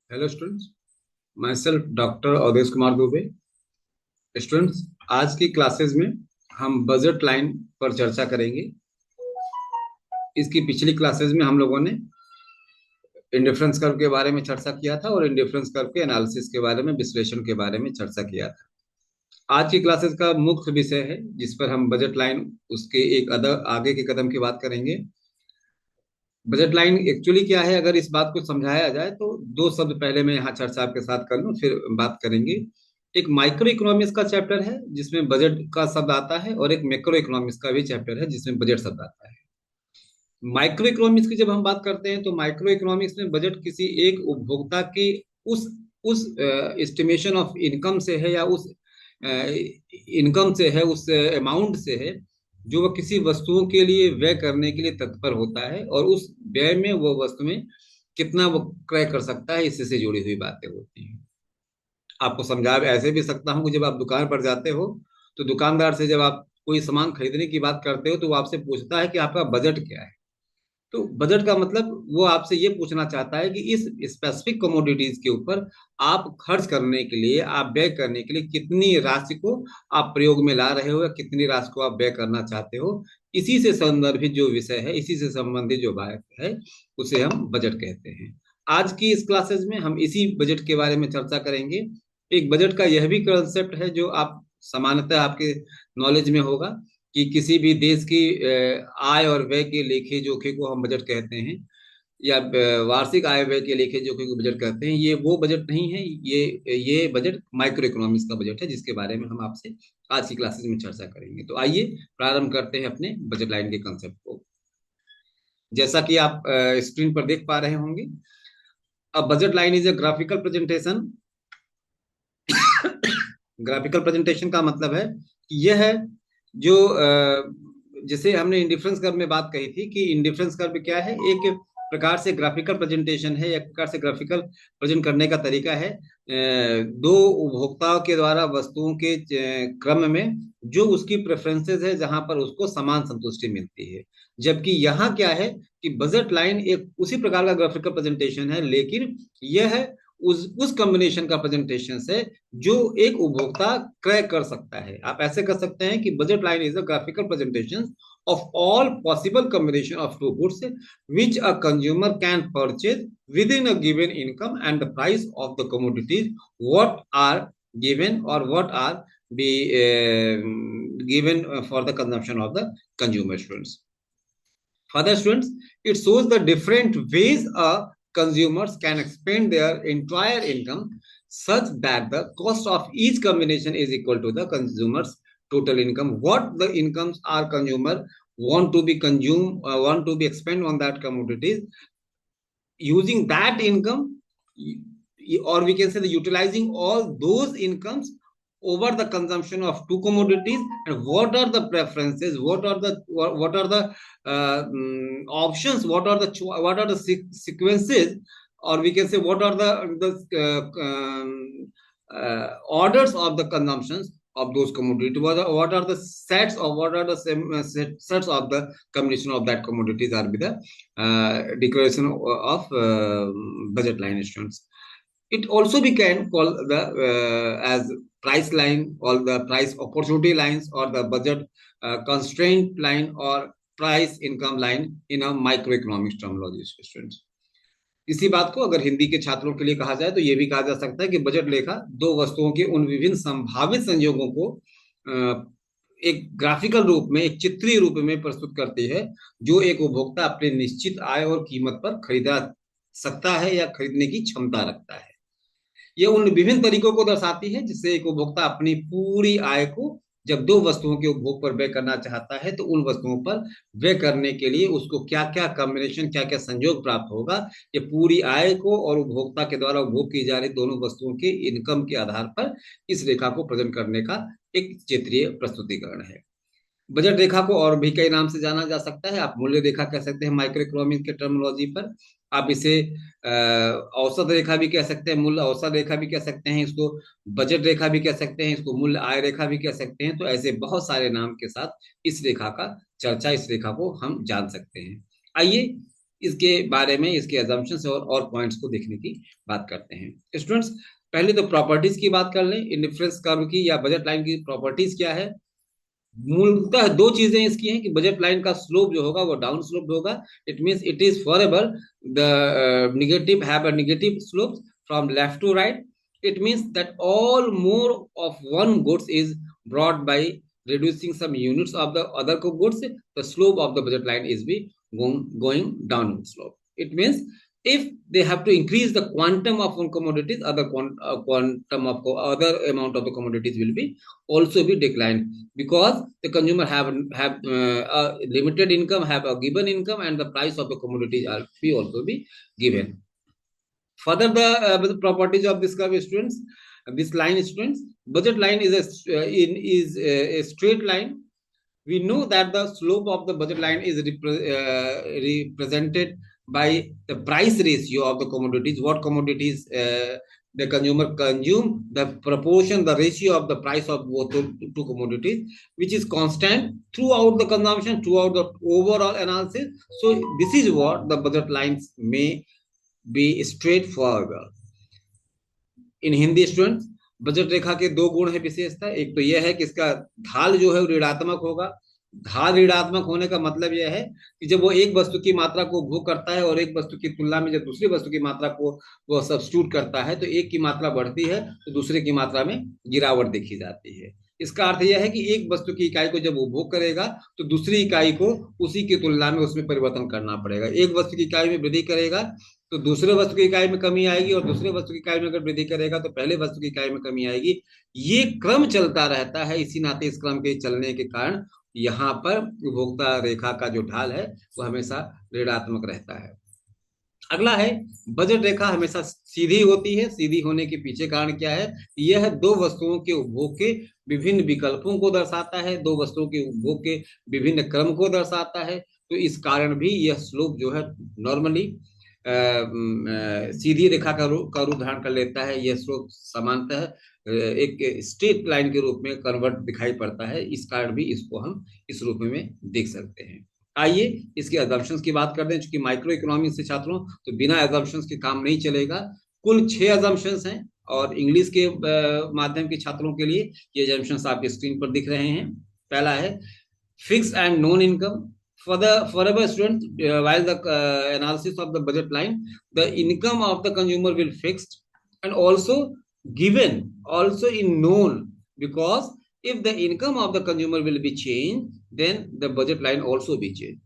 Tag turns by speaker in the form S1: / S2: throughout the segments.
S1: Hello students, myself doctor Awadhesh Kumar Dubey. Students, आज की classes में हम बजट लाइन पर चर्चा करेंगे। इसकी पिछली क्लासेस में हम लोगों ने इंडिफरेंस कर्व के बारे में चर्चा किया था और इंडिफरेंस कर्व के एनालिसिस के बारे में, विश्लेषण के बारे में चर्चा किया था। आज की क्लासेस का मुख्य विषय है जिस पर हम बजट लाइन, उसके एक आगे के कदम की बात करेंगे। बजट लाइन एक्चुअली क्या है, अगर इस बात को समझाया जाए तो दो शब्द पहले मैं यहाँ चर्चा आपके साथ कर लूँ, फिर बात करेंगे। एक माइक्रो इकोनॉमिक्स का चैप्टर है जिसमें बजट का शब्द आता है, और एक मैक्रो इकोनॉमिक्स का भी चैप्टर है जिसमें बजट शब्द आता है। माइक्रो इकोनॉमिक्स की जब हम बात करते हैं तो माइक्रो इकोनॉमिक्स में बजट किसी एक उपभोक्ता की उस उस एस्टिमेशन ऑफ इनकम से है, या उस इनकम से है, उस अमाउंट से है जो वह किसी वस्तुओं के लिए व्यय करने के लिए तत्पर होता है, और उस व्यय में वो वस्तु में कितना वो क्रय कर सकता है, इससे से जुड़ी हुई बातें होती हैं। आपको समझा ऐसे भी सकता हूँ कि जब आप दुकान पर जाते हो तो दुकानदार से जब आप कोई सामान खरीदने की बात करते हो तो वो आपसे पूछता है कि आपका बजट क्या है। तो बजट का मतलब वो आपसे ये पूछना चाहता है कि इस स्पेसिफिक कमोडिटीज के ऊपर आप खर्च करने के लिए, आप व्यय करने के लिए कितनी राशि को आप प्रयोग में ला रहे हो, या कितनी राशि को आप व्यय करना चाहते हो। इसी से संदर्भित जो विषय है, इसी से संबंधित जो बात है, उसे हम बजट कहते हैं। आज की इस क्लासेस में हम इसी बजट के बारे में चर्चा करेंगे। एक बजट का यह भी कंसेप्ट है जो आप सामान्यतः आपके नॉलेज में होगा कि किसी भी देश की आय और व्यय के लेखे जोखे को हम बजट कहते हैं, या वार्षिक आय व्यय के लेखे जोखे को बजट कहते हैं। ये वो बजट नहीं है, ये बजट माइक्रो इकोनॉमिक्स का बजट है जिसके बारे में हम आपसे आज की क्लासेस में चर्चा करेंगे। तो आइए प्रारंभ करते हैं अपने बजट लाइन के कंसेप्ट को। जैसा कि आप स्क्रीन पर देख पा रहे होंगे, अब budget line is a graphical presentation. Graphical presentation का मतलब है कि यह है जो जैसे हमने इंडिफरेंस कर्व में बात कही थी कि इंडिफरेंस कर्व क्या है, एक प्रकार से ग्राफिकल प्रेजेंटेशन है, एक प्रकार से ग्राफिकल प्रेजेंट करने का तरीका है। दो उपभोक्ताओं के द्वारा वस्तुओं के क्रम में जो उसकी प्रेफरेंसेस है, जहां पर उसको समान संतुष्टि मिलती है। जबकि यहाँ क्या है कि बजट लाइन एक उसी प्रकार का ग्राफिकल प्रेजेंटेशन है, लेकिन यह है उस कॉम्बिनेशन का प्रेजेंटेशन है जो एक उपभोक्ता क्रय कर सकता है। आप ऐसे कर सकते हैं कि budget line is a graphical presentation of all possible combination of two goods which a consumer can purchase within a given income and the price of the commodities what are given or what are be given for the consumption of the consumer. Students, further students, it shows the different ways consumers can expend their entire income such that the cost of each combination is equal to the consumer's total income. What the incomes are consumer want to be consumed, want to be expend on that commodities, using that income, or we can say the utilizing all those incomes over the consumption of two commodities, and what are the preferences, what are the options, what are the sequences, or we can say what are the orders of the consumptions of those commodities, what are the sets, or what are the sets of the combination of that commodities are with the declaration of budget line instruments. It also we can call the as price line, or the price opportunity lines, or the budget constraint line, or price income line in a microeconomics terminology. Students, इसी बात को अगर हिंदी के छात्रों के लिए कहा जाए तो ये भी कहा जा सकता है कि बजट लेखा दो वस्तुओं के उन विभिन्न संभावित संयोगों को एक ग्राफिकल रूप में, एक चित्रीय रूप में प्रस्तुत करती है जो एक उपभोक्ता अपने निश्चित आय और कीमत पर खरीदा सकता है या खरीदने की क्षमता रखता है। ये उन विभिन्न तरीकों को दर्शाती है जिससे एक उपभोक्ता अपनी पूरी आय को जब दो वस्तुओं के उपभोग पर व्यय करना चाहता है तो उन वस्तुओं पर व्यय करने के लिए उसको क्या क्या कॉम्बिनेशन, क्या क्या संयोग प्राप्त होगा, ये पूरी आय को और उपभोक्ता के द्वारा उपभोग की जा रही दोनों वस्तुओं के इनकम के आधार पर इस रेखा को प्रेजेंट करने का एक चित्रीय प्रस्तुतिकरण है। बजट रेखा को और भी कई नाम से जाना जा सकता है। आप मूल्य रेखा कह सकते हैं माइक्रो इकोनॉमिक के टर्मिनोलॉजी पर। आप इसे औसत रेखा भी कह सकते हैं, मूल्य औसत रेखा भी कह सकते हैं, इसको बजट रेखा भी कह सकते हैं, इसको मूल्य आय रेखा भी कह सकते हैं। तो ऐसे बहुत सारे नाम के साथ इस रेखा का चर्चा, इस रेखा को हम जान सकते हैं। आइए इसके बारे में, इसके अजम्पशंस और पॉइंट्स को देखने की बात करते हैं स्टूडेंट्स। पहले तो प्रॉपर्टीज की बात कर लें, इंडिफरेंस कर्व की या बजट लाइन की प्रॉपर्टीज क्या है। मूलतः दो चीजें इसकी हैं कि बजट लाइन का स्लोप जो होगा वो डाउन स्लोप होगा। It means it is forever the negative have a negative slope from left to right. It means that all more of one goods is brought by reducing some units of the other goods, the slope of the budget line is be going downward slope. It means if they have to increase the quantum of one commodities, quantum of other amount of the commodities will be also be declined, because the consumer have a limited income, have a given income, and the price of the commodities are be also be given. Further, the properties of this curve, students, this line, students, budget line is a straight line. We know that the slope of the budget line is represented by the price ratio of the commodities. What commodities the consumer consume, the proportion, the ratio of the price of both two commodities, which is constant throughout the consumption, throughout the overall analysis. So this is what the budget lines may be straightforward. In Hindi students, budget रेखा के दो गुण है विशेषता। एक तो यह है कि इसका ढाल जो है वो ऋणात्मक होगा। ढाल ऋणात्मक होने का मतलब यह है कि जब वो एक वस्तु की मात्रा को उपभोग करता है और एक वस्तु की तुलना में जब दूसरी वस्तु की मात्रा को वो सब्स्टिट्यूट करता है, तो एक की मात्रा बढ़ती है तो दूसरे की मात्रा में गिरावट देखी जाती है। इसका अर्थ यह है कि एक वस्तु की इकाई को जब उपभोग करेगा तो दूसरी इकाई को उसी की तुलना में उसमें परिवर्तन करना पड़ेगा। एक वस्तु की इकाई में वृद्धि करेगा तो दूसरे वस्तु की इकाई में कमी आएगी, और दूसरे वस्तु की इकाई में अगर वृद्धि करेगा तो पहले वस्तु की इकाई में कमी आएगी। ये क्रम चलता रहता है। इसी नाते इस क्रम के चलने के कारण यहाँ पर उपभोक्ता रेखा का जो ढाल है वो हमेशा ऋणात्मक रहता है। अगला है, बजट रेखा हमेशा सीधी होती है। सीधी होने के पीछे कारण क्या है? यह दो वस्तुओं के उपभोग के विभिन्न विकल्पों को दर्शाता है, दो वस्तुओं के उपभोग के विभिन्न क्रम को दर्शाता है। तो इस कारण भी यह स्लोप जो है नॉर्मली सीधी रेखा का रूप धारण कर लेता है। यह स्लोप सामान्यतः एक स्ट्रेट लाइन के रूप में कन्वर्ट दिखाई पड़ता है। इस कारण भी इसको हम इस रूप में देख सकते हैं। आइए इसके अजम्पशंस की बात करते हैं। चूंकि माइक्रो इकोनॉमिक्स से छात्रों, तो बिना अजम्पशंस के काम नहीं चलेगा। कुल 6 अजम्पशंस हैं और इंग्लिश के माध्यम के छात्रों के लिए ये अजम्पशंस आपके स्क्रीन पर दिख रहे हैं। पहला है fix and non income. Forever students, while the analysis of the budget line, the income of the consumer will fixed and also given, also in known, because if the income of the consumer will be changed, then the budget line also be changed.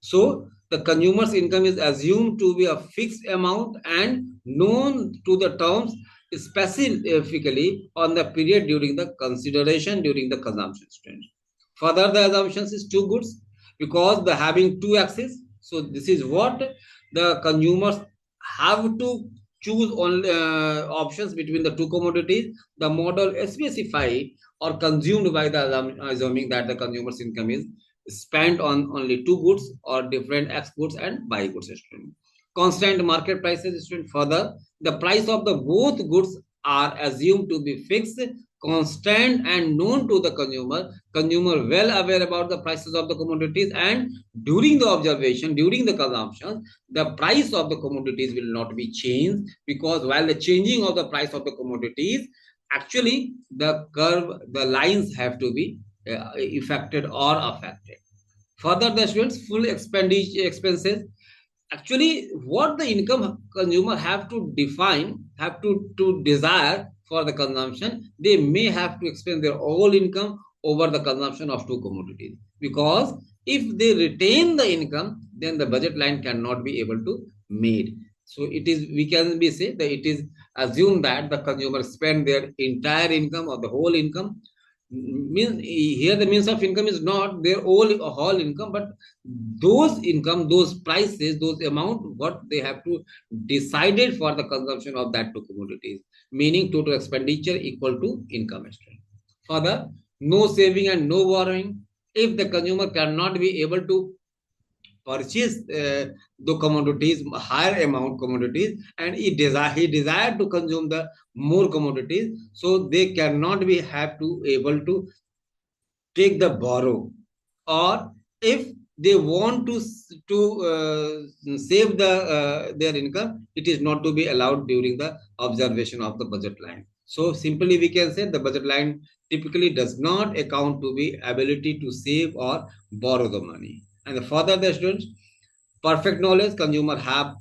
S1: So the consumer's income is assumed to be a fixed amount and known to the terms specifically on the period during the consideration during the consumption student. Further, the assumptions is two goods, because the having two axes. So this is what the consumers have to choose only options between the two commodities. The model specified or consumed by the assuming that the consumer's income is spent on only two goods or different X goods and Y goods. Constant market prices. Further, the price of the both goods are assumed to be fixed, constant and known to the consumer well aware about the prices of the commodities, and during the observation, during the consumption, the price of the commodities will not be changed, because while the changing of the price of the commodities, actually the curve, the lines have to be affected or affected. Further, the students full expenses. Actually what the income consumer have to define, have to desire for the consumption, they may have to expend their whole income over the consumption of two commodities, because if they retain the income, then the budget line cannot be able to made. So it is, we can be say that it is assumed that the consumer spend their entire income or the whole income. Here the means of income is not their whole income, but those income, those prices, those amount what they have to decided for the consumption of that two commodities, meaning total expenditure equal to income. Further, no saving and no borrowing. If the consumer cannot be able to purchase the commodities, higher amount commodities, and he desired to consume the more commodities, so they cannot be have to able to take the borrow, or if they want to save their income, it is not to be allowed during the observation of the budget line. So simply we can say the budget line typically does not account to be ability to save or borrow the money. And further, the students, perfect knowledge, consumer have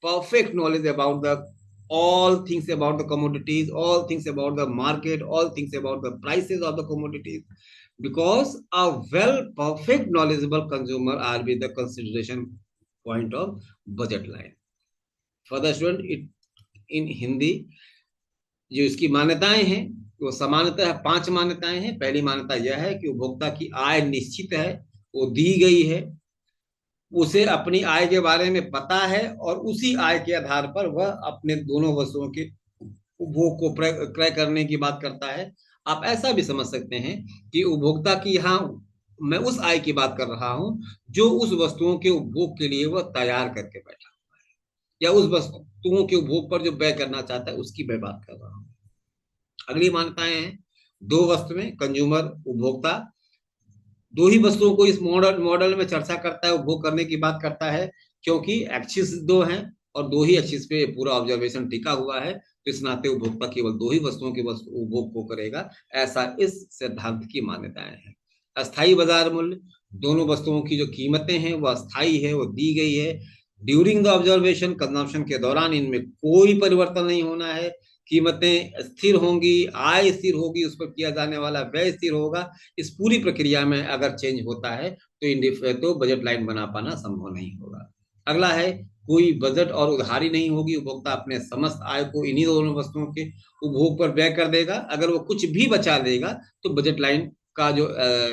S1: perfect knowledge about the all things about the commodities, all things about the market, all things about the prices of the commodities, because a well perfect knowledgeable consumer are be the consideration point of budget line. For the student, it in Hindi जो इसकी मान्यताएं हैं वो सामान्यतः 5 मान्यताएं हैं। पहली मान्यता यह है कि उपभोक्ता की आय निश्चित है, वो दी गई है, उसे अपनी आय के बारे में पता है, और उसी आय के आधार पर वह अपने दोनों वस्तुओं के उपभोग को क्रय करने की बात करता है। आप ऐसा भी समझ सकते हैं कि उपभोक्ता की यहाँ मैं उस आय की बात कर रहा हूं जो उस वस्तुओं के उपभोग के लिए वह तैयार करके बैठा, या उस वस्तुओं के उपभोग पर जो व्यय करना चाहता है उसकी मैं बात कर रहा हूं। अगली मान्यताएं हैं, दो वस्तुएं, कंज्यूमर उपभोक्ता दो ही वस्तुओं को इस मॉडल में चर्चा करता है, उपभोग करने की बात करता है, क्योंकि एक्सिस दो हैं और दो ही एक्सिस पे पूरा ऑब्जर्वेशन टिका हुआ है, तो इस नाते उपभोक्ता केवल दो ही वस्तुओं के उपभोग को करेगा, ऐसा इस सिद्धांत की मान्यताएं हैं। अस्थायी बाजार मूल्य, दोनों वस्तुओं की जो कीमतें हैं वह अस्थायी है, वो दी गई है। ड्यूरिंग द ऑब्जर्वेशन, कंजम्पशन के दौरान इनमें कोई परिवर्तन नहीं होना है, कीमतें स्थिर होंगी, आय स्थिर होगी, उस पर किया जाने वाला व्यय स्थिर होगा। इस पूरी प्रक्रिया में अगर चेंज होता है तो बजट लाइन बना पाना संभव नहीं होगा। अगला है, कोई बजट और उधारी नहीं होगी, उपभोक्ता अपने समस्त आय को इन्हीं दोनों वस्तुओं के उपभोग पर व्यय कर देगा। अगर वो कुछ भी बचा देगा तो बजट लाइन का जो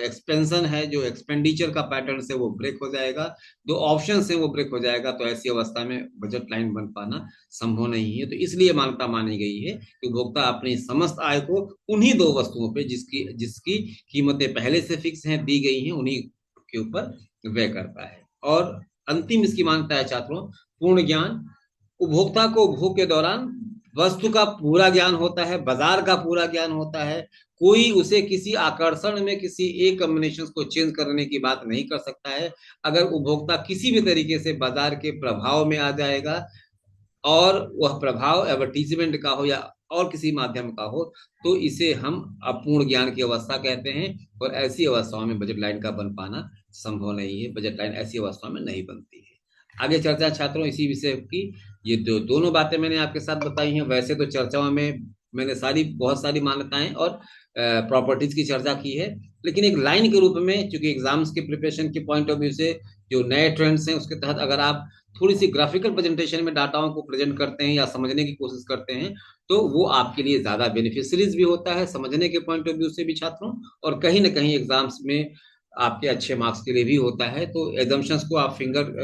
S1: एक्सपेंशन है, जो एक्सपेंडिचर का पैटर्न है वो ब्रेक हो जाएगा, दो ऑप्शन है वो ब्रेक हो जाएगा। तो ऐसी अवस्था में बजट लाइन बन पाना संभव नहीं है। तो इसलिए मान्यता मानी गई है कि उपभोक्ता अपनी समस्त आय को उन्हीं दो वस्तुओं पे जिसकी जिसकी कीमतें पहले से फिक्स हैं, दी गई हैं, उन्हीं के ऊपर व्यय करता है। और अंतिम इसकी मान्यता है छात्रों, पूर्ण ज्ञान। उपभोक्ता को उपभोग के दौरान वस्तु का पूरा ज्ञान होता है, बाजार का पूरा ज्ञान होता है, कोई उसे किसी आकर्षण में किसी एक कॉम्बिनेशन को चेंज करने की बात नहीं कर सकता है। अगर उपभोक्ता किसी भी तरीके से बाजार के प्रभाव में आ जाएगा, और वह प्रभाव एडवर्टीजमेंट का हो या और किसी माध्यम का हो, तो इसे हम अपूर्ण ज्ञान की अवस्था कहते हैं। और ऐसी अवस्थाओं में बजट लाइन का बन पाना संभव नहीं है, बजट लाइन ऐसी अवस्थाओं में नहीं बनती है। आगे चर्चा छात्रों इसी विषय की। ये जो दोनों बातें मैंने आपके साथ बताई हैं, वैसे तो चर्चाओं में मैंने बहुत सारी मान्यताएं और प्रॉपर्टीज की चर्चा की है, लेकिन एक लाइन के रूप में, चूंकि एग्जाम्स के प्रिपरेशन के पॉइंट ऑफ व्यू से जो नए ट्रेंड्स हैं उसके तहत अगर आप थोड़ी सी ग्राफिकल प्रेजेंटेशन में डाटाओं को प्रेजेंट करते हैं या समझने की कोशिश करते हैं, तो वो आपके लिए ज्यादा बेनिफिशियरीज भी होता है समझने के पॉइंट ऑफ व्यू से भी छात्रों, और कहीं ना कहीं एग्जाम्स में आपके अच्छे मार्क्स के लिए भी होता है। तो एजम्पशंस को आप फिंगर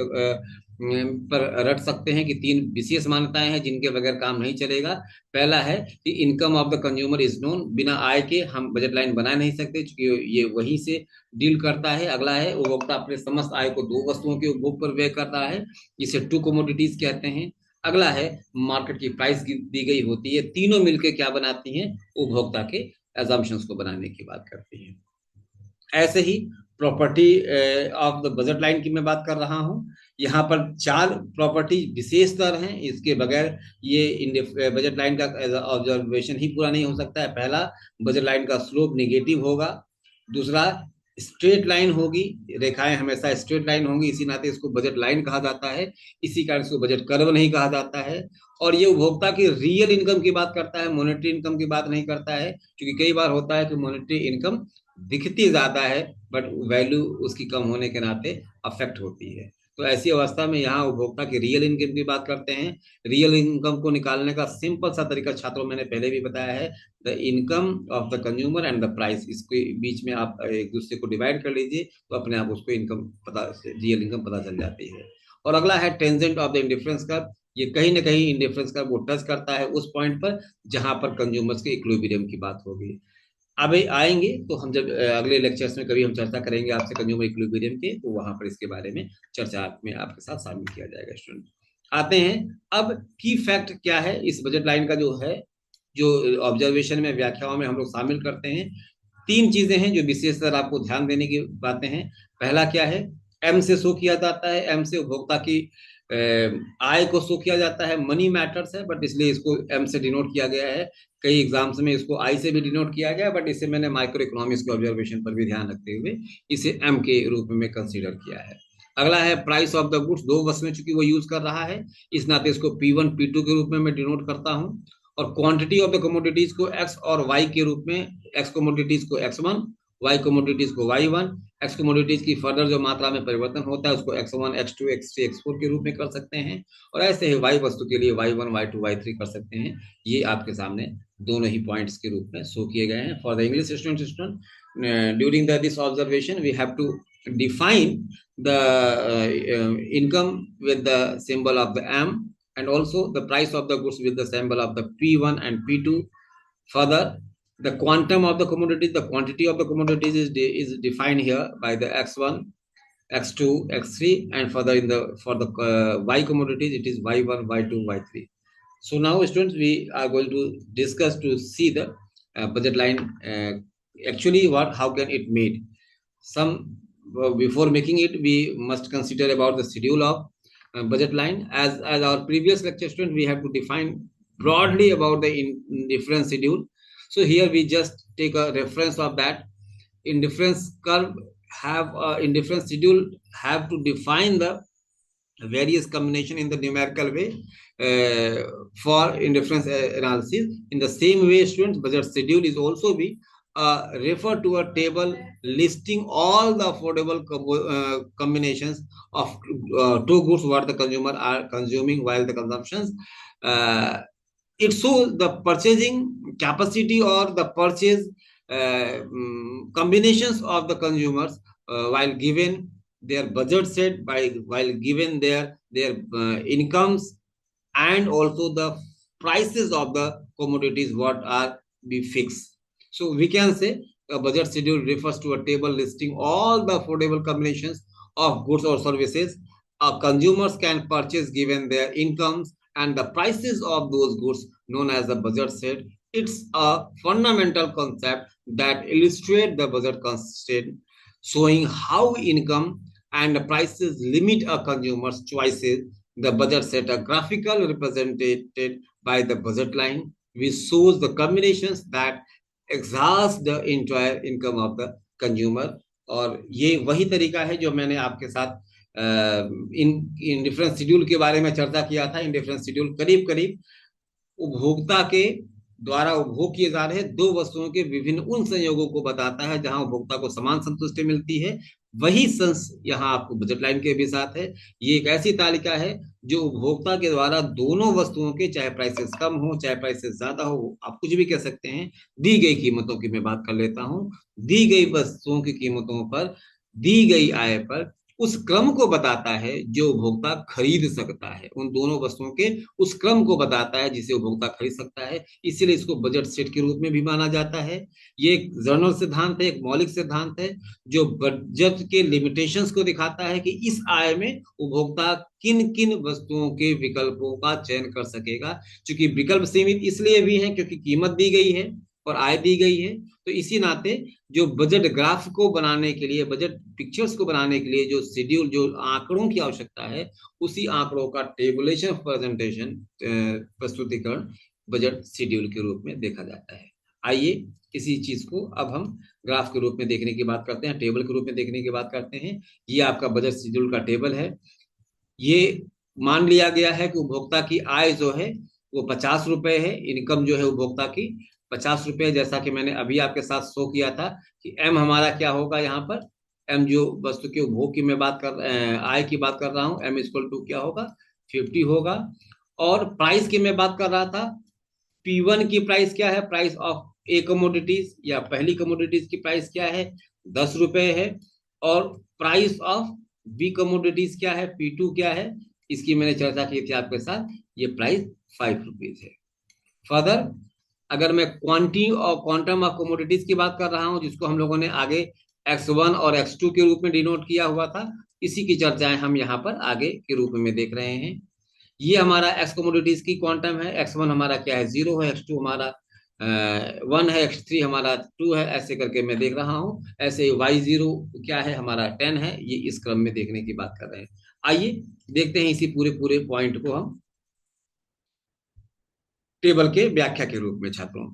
S1: पर रट सकते हैं कि 3 विशेष मान्यताएं हैं जिनके बगैर काम नहीं चलेगा। पहला है कि income of the consumer is known, बिना आय के हम बजट लाइन बना नहीं सकते क्योंकि ये वहीं से डील करता है। अगला है, उपभोक्ता अपने समस्त आय को दो वस्तुओं के उपभोग पर व्यय करता है, इसे टू कमोडिटीज कहते हैं। अगला है, मार्केट की प्राइस दी गई होती है, तीनों मिलकर क्या बनाती हैं, उपभोक्ता के एजम्पशंस को बनाने की बात करती हैं। ऐसे ही property of the budget line की मैं बात कर रहा हूं। यहाँ पर 4 प्रॉपर्टी विशेषतर हैं, इसके बगैर ये बजट लाइन का ऑब्जर्वेशन ही पूरा नहीं हो सकता है। पहला, बजट लाइन का स्लोप निगेटिव होगा। दूसरा, स्ट्रेट लाइन होगी, रेखाएं हमेशा स्ट्रेट लाइन होंगी, इसी नाते इसको बजट लाइन कहा जाता है, इसी कारण इसको बजट कर्व नहीं कहा जाता है। और ये उपभोक्ता की रियल इनकम की बात करता है, मॉनेटरी इनकम की बात नहीं करता है, क्योंकि कई बार होता है कि मॉनेटरी इनकम दिखती ज्यादा है बट वैल्यू उसकी कम होने के नाते अफेक्ट होती है। तो ऐसी अवस्था में यहाँ उपभोक्ता की रियल इनकम की बात करते हैं। रियल इनकम को निकालने का सिंपल सा तरीका छात्रों मैंने पहले भी बताया है, the income of the consumer and the price, इसके बीच में आप एक दूसरे को डिवाइड कर लीजिए तो अपने आप उसको इनकम पता, रियल इनकम पता चल जाती है। और अगला है tangent of the indifference curve, ये कहीं ना कहीं इंडिफरेंस कर्व वो टच करता है उस पॉइंट पर जहां पर कंज्यूमर्स के इक्विलिब्रियम की बात होगी। अभी आएंगे तो हम जब अगले लेक्चर्स में कभी हम चर्चा करेंगे आपसे कंज्यूमर इक्विलिब्रियम के, तो वहां पर इसके बारे में चर्चा में आपके साथ शामिल किया जाएगा स्टूडेंट। आते हैं अब की फैक्ट क्या है इस बजट लाइन का, जो है जो ऑब्जर्वेशन में व्याख्याओं में हम लोग शामिल करते हैं। तीन चीजें हैं जो विशेषकर आपको ध्यान देने की बातें हैं। पहला क्या है, एम से शो किया जाता है, एम से उपभोक्ता की आय को शो किया जाता है। मनी मैटर्स है बट इसलिए इसको एम से डिनोट किया गया है। कई एग्जाम्स में इसको आई से भी डिनोट किया गया, बट इसे मैंने माइक्रो इकोनॉमिक्स के ऑब्जर्वेशन पर भी ध्यान रखते हुए इसे एम के रूप में कंसीडर किया है। अगला है प्राइस ऑफ द गुड्स, दो वस्तुएं चूंकि वो यूज कर रहा है, इस नाते इसको P1 P2 के रूप में मैं डिनोट करता हूँ। और क्वांटिटी ऑफ द कमोडिटीज को एक्स और वाई के रूप में, एक्स कमोडिटीज को X1, वाई कमोडिटीज को Y1। एक्स कमोडिटीज की फर्दर जो मात्रा में परिवर्तन होता है उसको X1 X2 X3 X4 के रूप में कर सकते हैं। और ऐसे ही वाई वस्तु के लिए Y1 Y2 Y3 कर सकते हैं। ये आपके सामने दोनों ही पॉइंट्स के रूप में शो किए गए हैं। For the English student during the this observation we have to define the income with the symbol of the M, and also the price of the goods with the symbol of the P1 and P2. Further, the quantum of the commodities, the quantity of the commodities is defined here by the X1, X2, X3, and further for the Y commodities it is Y1, Y2, Y3. So now students, we are going to discuss to see the budget line, actually how can it made. Some before making it we must consider about the schedule of budget line. As our previous lecture student, we have to define broadly about the indifference schedule. So here we just take a reference of that. Indifference curve have indifference schedule have to define the various combination in the numerical way for indifference analysis. In the same way, students, budget schedule is also be refer to a table listing all the affordable combinations of two goods what the consumer are consuming while the consumptions. It shows the purchasing capacity or the purchase combinations of the consumers while given their budget set, by while given their incomes, and also the prices of the commodities what are be fixed. So we can say a budget schedule refers to a table listing all the affordable combinations of goods or services consumers can purchase given their incomes and the prices of those goods, known as the budget set. It's a fundamental concept that illustrates the budget constraint, showing how income and the prices limit a consumer's choices. The budget set, a graphical represented by the budget line, which shows the combinations that exhaust the entire income of the consumer. और ये वही तरीका है जो मैंने आपके साथ in difference schedule के बारे में चर्चा किया था। इन डिफरेंस शेड्यूल करीब करीब उपभोक्ता के द्वारा उपभोग किए जा रहे दो वस्तुओं के विभिन्न उन संयोगों को बताता है जहां उपभोक्ता को समान संतुष्टि मिलती है। वही संस यहाँ आपको बजट लाइन के भी साथ है। ये एक ऐसी तालिका है जो उपभोक्ता के द्वारा दोनों वस्तुओं के, चाहे प्राइसेस कम हो चाहे प्राइसेस ज्यादा हो, आप कुछ भी कह सकते हैं, दी गई कीमतों की मैं बात कर लेता हूँ, दी गई वस्तुओं की कीमतों पर दी गई आय पर उस क्रम को बताता है जो उपभोक्ता खरीद सकता है। उन दोनों वस्तुओं के उस क्रम को बताता है जिसे उपभोक्ता खरीद सकता है, इसीलिए इसको बजट सेट के रूप में भी माना जाता है। ये एक जनरल सिद्धांत है, एक मौलिक सिद्धांत है जो बजट के लिमिटेशंस को दिखाता है कि इस आय में उपभोक्ता किन किन वस्तुओं के विकल्पों का चयन कर सकेगा। क्योंकि विकल्प सीमित इसलिए भी है क्योंकि कीमत दी गई है और आय दी गई है, तो इसी नाते जो बजट ग्राफ को बनाने के लिए, बजट पिक्चर्स को बनाने के लिए जो शेड्यूल, जो आंकड़ों की आवश्यकता है, उसी आंकड़ों का टेबुलेशन प्रेजेंटेशन, प्रस्तुतिकरण बजट शेड्यूल के रूप में देखा जाता है। आइए इसी चीज को अब हम ग्राफ के रूप में देखने की बात करते हैं, टेबल के रूप में देखने की बात करते हैं। ये आपका बजट शेड्यूल का टेबल है। ये मान लिया गया है कि उपभोक्ता की आय जो है वो 50 रुपए है, इनकम जो है उपभोक्ता की 50 रुपए, जैसा कि मैंने अभी आपके साथ शो किया था कि एम हमारा क्या होगा यहाँ पर। एम जो वस्तु के उपभोग की मैं बात कर, आय की बात कर रहा हूँ, एम इक्वल टू क्या होगा, 50 होगा। और प्राइस की मैं बात कर रहा था, P1 की प्राइस क्या है, प्राइस ऑफ ए कमोडिटीज या पहली कमोडिटीज की प्राइस क्या है, 10 रुपए है। और प्राइस ऑफ बी कमोडिटीज क्या है, P2 क्या है, इसकी मैंने चर्चा की थी आपके साथ, ये प्राइस 5 रुपीज है। फर्दर अगर मैं क्वांटिटी और क्वांटम ऑफ कमोडिटीज की बात कर रहा हूं, जिसको हम लोगों ने आगे X1 और X2 के रूप में डिनोट किया हुआ था, इसी की चर्चाएं हम यहाँ पर आगे के रूप में देख रहे हैं। ये हमारा एक्स कमोडिटीज की क्वांटम है। X1 हमारा क्या है, 0 है। X2 हमारा 1 है। X3 हमारा 2 है। ऐसे करके मैं देख रहा हूँ। ऐसे Y0 क्या है, हमारा 10 है। ये इस क्रम में देखने की बात कर रहे हैं। आइए देखते हैं इसी पूरे पूरे पॉइंट को हम टेबल के व्याख्या के रूप में। छात्रों,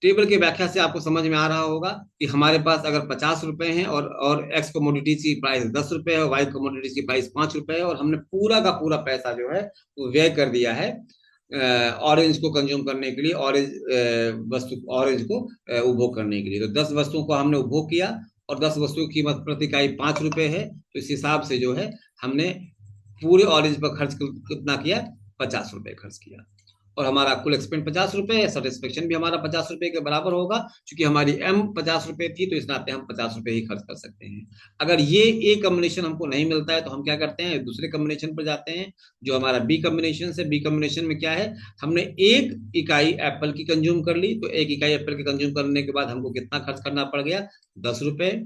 S1: टेबल की व्याख्या से आपको समझ में आ रहा होगा कि हमारे पास अगर 50 रुपए हैं और एक्स कमोडिटीज की प्राइस 10 रुपए है और वाई कमोडिटीज की प्राइस 5 रुपए है, और हमने पूरा का पूरा पैसा जो है वो व्यय कर दिया है ऑरेंज को कंज्यूम करने के लिए, ऑरेंज को उपभोग करने के लिए। तो 10 वस्तुओं को हमने उपभोग किया और 10 वस्तुओं की कीमत प्रति इकाई 5 रुपए है। तो इस हिसाब से जो है हमने पूरे ऑरेंज पर खर्च कितना किया, 50 रुपए खर्च किया। और हमारा कुल एक्सपेंड 50 रुपए है। सेटिस्फेक्शन भी हमारा 50 रुपए के बराबर होगा। क्योंकि हमारी एम 50 रुपए थी, तो इस नाते हम 50 रुपए ही खर्च कर सकते हैं। अगर ये ए कम्बिनेशन हमको नहीं मिलता है तो हम क्या करते हैं, दूसरे कम्बिनेशन पर जाते हैं, जो हमारा बी कम्बिनेशन है। बी कम्बिनेशन में क्या है, हमने 1 इकाई एप्पल की कंज्यूम कर ली। तो 1 इकाई एप्पल की कंज्यूम करने के बाद हमको कितना खर्च करना पड़ गया, 10 रुपए।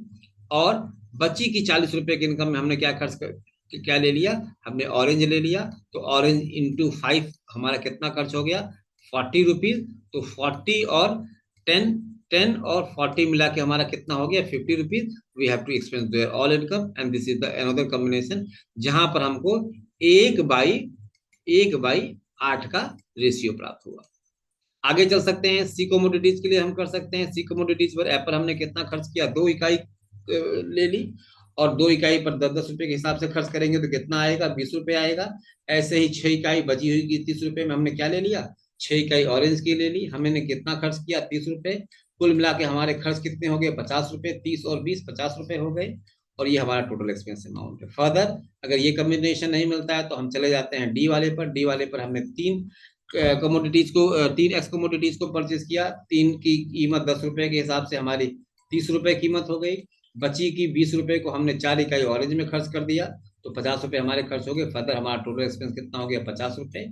S1: और बची की 40 रुपए की इनकम में हमने क्या खर्च कर क्या ले लिया, हमने ऑरेंज ले लिया। तो ऑरेंज इंटू 5 हमारा कितना खर्च हो गया, 40 रुपीज। तो 40 और 10, 10 और 40 मिला के हमारा कितना हो गया, 50 rupees. We have to expense their all income and this is the another combination, जहां पर हमको 1/8 का रेशियो प्राप्त हुआ। आगे चल सकते हैं। सी कमोडिटीज के लिए हम कर सकते हैं। सी कमोडिटीज पर एप्पल हमने कितना खर्च किया, 2 इकाई ले ली। और 2 इकाई पर 10-10 रुपए के हिसाब से खर्च करेंगे तो कितना आएगा, 20 रुपए आएगा। ऐसे ही 6 इकाई बची हुई की 30 रुपए में हमने क्या ले लिया, 6 इकाई ऑरेंज की ले ली। हमने कितना खर्च किया, 30 रुपए। कुल मिला के हमारे खर्च कितने हो गए, 50 रुपए। 30 और 20, 50 रुपए हो गए। और ये हमारा टोटल एक्सपेंस अमाउंट है। फर्दर अगर ये कम्बिनेशन नहीं मिलता है तो हम चले जाते हैं डी वाले पर। डी वाले पर हमने 3 एक्स कमोडिटीज को परचेज किया। 3 की कीमत 10 रुपए के हिसाब से हमारी 30 रुपए कीमत हो गई। बची की 20 रुपए को हमने 4 इकाई ऑरेंज में खर्च कर दिया। तो 50 रुपए हमारे खर्च हो गए। फर्दर हमारा टोटल एक्सपेंस कितना हो गया, 50 रुपए।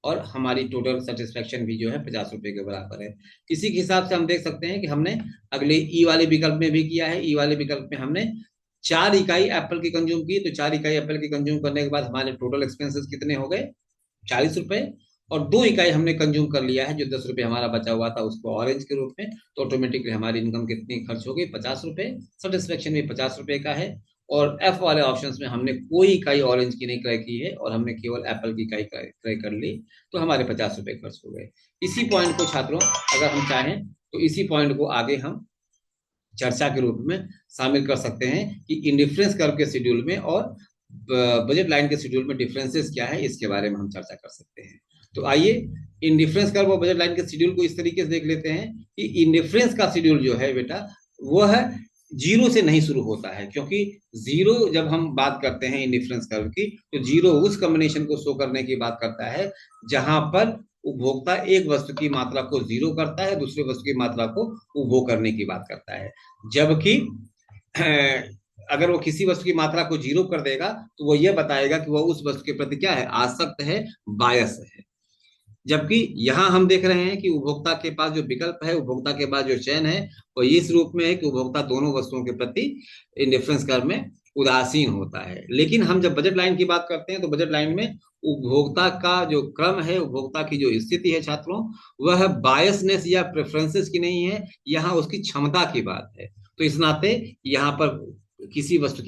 S1: और हमारी टोटल सेटिस्फेक्शन भी जो है 50 रुपए के बराबर है। इसी के हिसाब से हम देख सकते हैं कि हमने अगले ई वाले विकल्प में भी किया है। ई वाले विकल्प में हमने 4 इकाई एप्पल की कंज्यूम की। तो 4 इकाई एप्पल की कंज्यूम करने के बाद हमारे टोटल एक्सपेंसेस कितने हो गए, 40 रुपए। और 2 इकाई हमने कंज्यूम कर लिया है, जो 10 रुपए हमारा बचा हुआ था उसको ऑरेंज के रूप में। तो ऑटोमेटिकली हमारी इनकम कितनी खर्च हो गई, 50 रुपए। सेटिस्फेक्शन भी 50 रुपए का है। और एफ वाले ऑप्शंस में हमने कोई इकाई ऑरेंज की नहीं क्रय की है और हमने केवल एप्पल की इकाई क्रय कर ली। तो हमारे 50 रुपए खर्च हो गए। इसी पॉइंट को छात्रों, अगर हम चाहें तो इसी पॉइंट को आगे हम चर्चा के रूप में शामिल कर सकते हैं कि इंडिफरेंस कर्व के शेड्यूल में और बजट लाइन के शेड्यूल में डिफरेंसेस क्या है, इसके बारे में हम चर्चा कर सकते हैं। तो आइए इंडिफरेंस कर्व और बजट लाइन के शेड्यूल को इस तरीके से देख लेते हैं कि इंडिफरेंस का शेड्यूल जो है बेटा, वह 0 से नहीं शुरू होता है। क्योंकि 0, जब हम बात करते हैं इंडिफरेंस कर्व की, तो 0 उस कॉम्बिनेशन को शो करने की बात करता है जहां पर उपभोक्ता एक वस्तु की मात्रा को 0 करता है, दूसरे वस्तु की मात्रा को उपभोग करने की बात करता है। जबकि अगर वो किसी वस्तु की मात्रा को 0 कर देगा तो वो ये बताएगा कि वो उस वस्तु के प्रति क्या है, आसक्त है, बायस है। जबकि यहाँ हम देख रहे हैं कि उपभोक्ता के पास जो विकल्प है, उपभोक्ता के पास जो चयन है, वो इस रूप में है कि उपभोक्ता दोनों वस्तुओं के प्रति इंडिफरेंस कर्व में उदासीन होता है। लेकिन हम जब बजट लाइन की बात करते हैं तो बजट लाइन में उपभोक्ता का जो क्रम है, उपभोक्ता की जो स्थिति है छात्रों, वह बायसनेस या प्रेफरेंसेस की नहीं है, यहाँ उसकी क्षमता की बात है। तो इस नाते यहाँ पर किसी वस्तु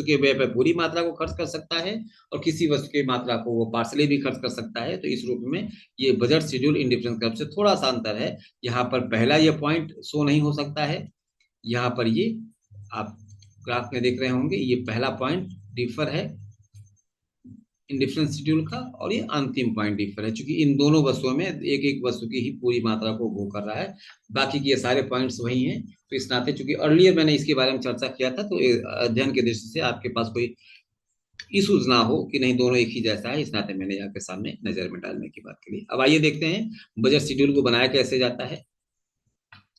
S1: के व्यय पर पूरी मात्रा को खर्च कर सकता है और किसी वस्तु की मात्रा को वो पार्सली भी खर्च कर सकता है। तो इस रूप में ये बजट शेड्यूल इंडिफरेंस कर्व से थोड़ा सा अंतर है। यहाँ पर पहला ये पॉइंट शो नहीं हो सकता है। यहाँ पर ये आप ग्राफ में देख रहे होंगे, ये पहला पॉइंट डिफर है इंडिफरेंस शेड्यूल का, और ये अंतिम पॉइंट डिफर है, क्योंकि इन दोनों वस्तुओं में एक एक वस्तु की ही पूरी मात्रा को उपभोग कर रहा है। बाकी के ये सारे पॉइंट्स वही हैं। तो इस नाते, चूंकि अर्लियर मैंने इसके बारे में चर्चा किया था, तो अध्ययन के दृष्टि से आपके पास कोई इशूज ना हो कि नहीं दोनों एक ही जैसा है, इस नाते मैंने आपके सामने नजर में डालने की बात करी। अब आइए देखते हैं बजट शेड्यूल को बनाया कैसे जाता है।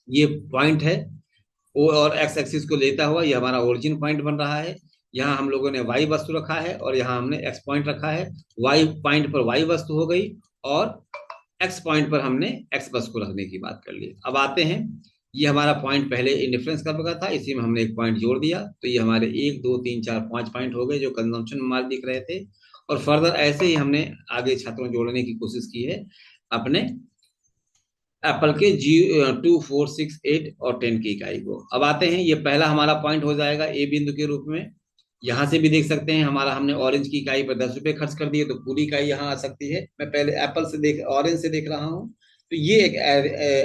S1: ये पॉइंट है ओ और एक्स एक्सिस को लेता हुआ, ये हमारा ओरिजिन पॉइंट बन रहा है। यहाँ हम लोगों ने वाई वस्तु रखा है और यहाँ हमने एक्स पॉइंट रखा है। वाई पॉइंट पर वाई वस्तु हो गई और एक्स पॉइंट पर हमने एक्स बस को रखने की बात कर ली। अब आते हैं, ये हमारा पॉइंट पहले इंडिफरेंस कर्व का था, इसी में हमने एक पॉइंट जोड़ दिया, तो ये हमारे 1 2 3 4 5 पॉइंट हो गए जो कंजम्पशन मार्क दिख रहे थे। और फर्दर ऐसे ही हमने आगे छात्रों जोड़ने की कोशिश की है अपने एप्पल के जी 2 4 6 8 और 10 की इकाई को। अब आते हैं, ये पहला हमारा पॉइंट हो जाएगा ए बिंदु के रूप में। यहाँ से भी देख सकते हैं हमारा, हमने ऑरेंज की इकाई पर 10 रुपए खर्च कर दिए, तो पूरी इकाई यहाँ आ सकती है। मैं पहले एप्पल से देख, ऑरेंज से देख रहा हूँ, तो ये एक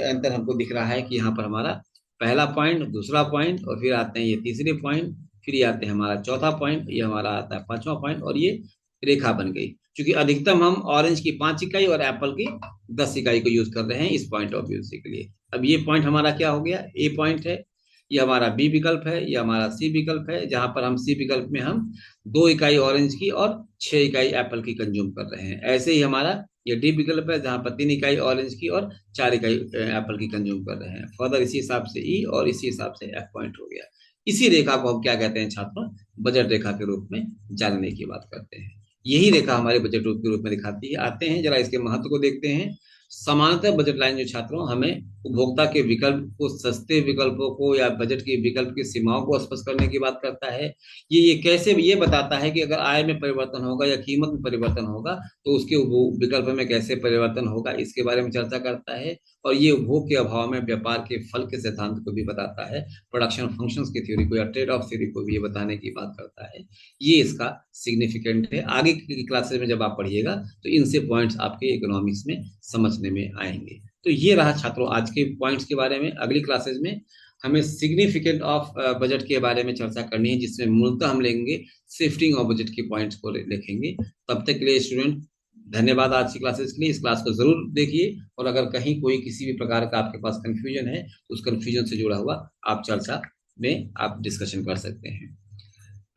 S1: अंतर हमको दिख रहा है कि यहाँ पर हमारा पहला पॉइंट, दूसरा पॉइंट, और फिर आते हैं ये तीसरे पॉइंट, फिर ये आते हैं हमारा चौथा पॉइंट, ये हमारा आता है पांचवा पॉइंट, और ये रेखा बन गई। क्योंकि अधिकतम हम ऑरेंज की 5 इकाई और एप्पल की 10 इकाई को यूज कर रहे हैं इस पॉइंट ऑफ व्यू से के लिए। अब ये पॉइंट हमारा क्या हो गया, ए पॉइंट है, ये हमारा बी विकल्प है, ये हमारा सी विकल्प है, जहां पर हम सी विकल्प में हम 2 इकाई ऑरेंज की और 6 इकाई एप्पल की कंज्यूम कर रहे हैं। ऐसे ही हमारा ये डी विकल्प है, जहां पर 3 इकाई ऑरेंज की और 4 इकाई एप्पल की कंज्यूम कर रहे हैं। फर्दर इसी हिसाब से ई और इसी हिसाब से एफ पॉइंट हो गया। इसी रेखा को हम क्या कहते हैं छात्रों, बजट रेखा के रूप में जानने की बात करते हैं। यही रेखा हमारे बजट रूप के रूप में दिखाती है। आते हैं जरा इसके महत्व को देखते हैं। सामान्यतः बजट लाइन जो छात्रों हमें उपभोक्ता के विकल्प को, सस्ते विकल्पों को या बजट के विकल्प की सीमाओं को स्पष्ट करने की बात करता है। ये कैसे, ये बताता है कि अगर आय में परिवर्तन होगा या कीमत में परिवर्तन होगा तो उसके विकल्प में कैसे परिवर्तन होगा, इसके बारे में चर्चा करता है। और ये उपभोग के अभाव में व्यापार के फल के सिद्धांत को भी बताता है, प्रोडक्शन फंक्शंस की थ्योरी को या ट्रेड ऑफ थ्योरी को भी ये बताने की बात करता है। ये इसका सिग्निफिकेंट है। आगे की क्लासेस में जब आप पढ़िएगा तो इनसे पॉइंट्स आपके इकोनॉमिक्स में समझने में आएंगे। तो ये रहा छात्रों आज के पॉइंट्स के बारे में। अगली क्लासेस में हमें सिग्निफिकेंट ऑफ बजट के बारे में चर्चा करनी है, जिसमें मूलतः हम लेंगे शिफ्टिंग ऑफ बजट के पॉइंट्स को देखेंगे। तब तक के लिए स्टूडेंट धन्यवाद आज की क्लासेस के लिए। इस क्लास को जरूर देखिए, और अगर कहीं कोई किसी भी प्रकार का आपके पास कंफ्यूजन है तो उस कंफ्यूजन से जुड़ा हुआ आप चर्चा में आप डिस्कशन कर सकते हैं।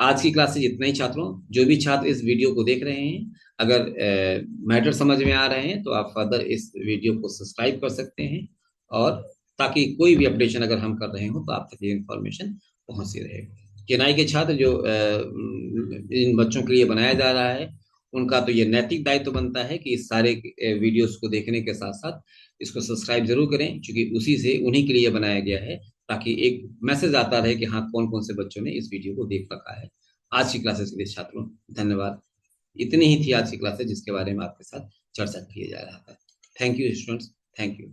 S1: आज की क्लास से इतना ही छात्रों। जो भी छात्र इस वीडियो को देख रहे हैं, अगर मैटर समझ में आ रहे हैं तो आप फर्दर इस वीडियो को सब्सक्राइब कर सकते हैं, और ताकि कोई भी अपडेशन अगर हम कर रहे हो तो आप तक ये इन्फॉर्मेशन पहुंचती रहे। केनाई के छात्र जो इन बच्चों के लिए बनाया जा रहा है, उनका तो ये नैतिक दायित्व बनता है कि इस सारे वीडियोस को देखने के साथ साथ इसको सब्सक्राइब जरूर करें, क्योंकि उसी से, उन्हीं के लिए बनाया गया है, ताकि एक मैसेज आता रहे कि हाँ कौन कौन से बच्चों ने इस वीडियो को देख रखा है। आज की क्लासेस के लिए छात्रों धन्यवाद। इतनी ही थी आज की क्लासेस जिसके बारे में आपके साथ चर्चा किया जा रहा था। Thank you students, thank you.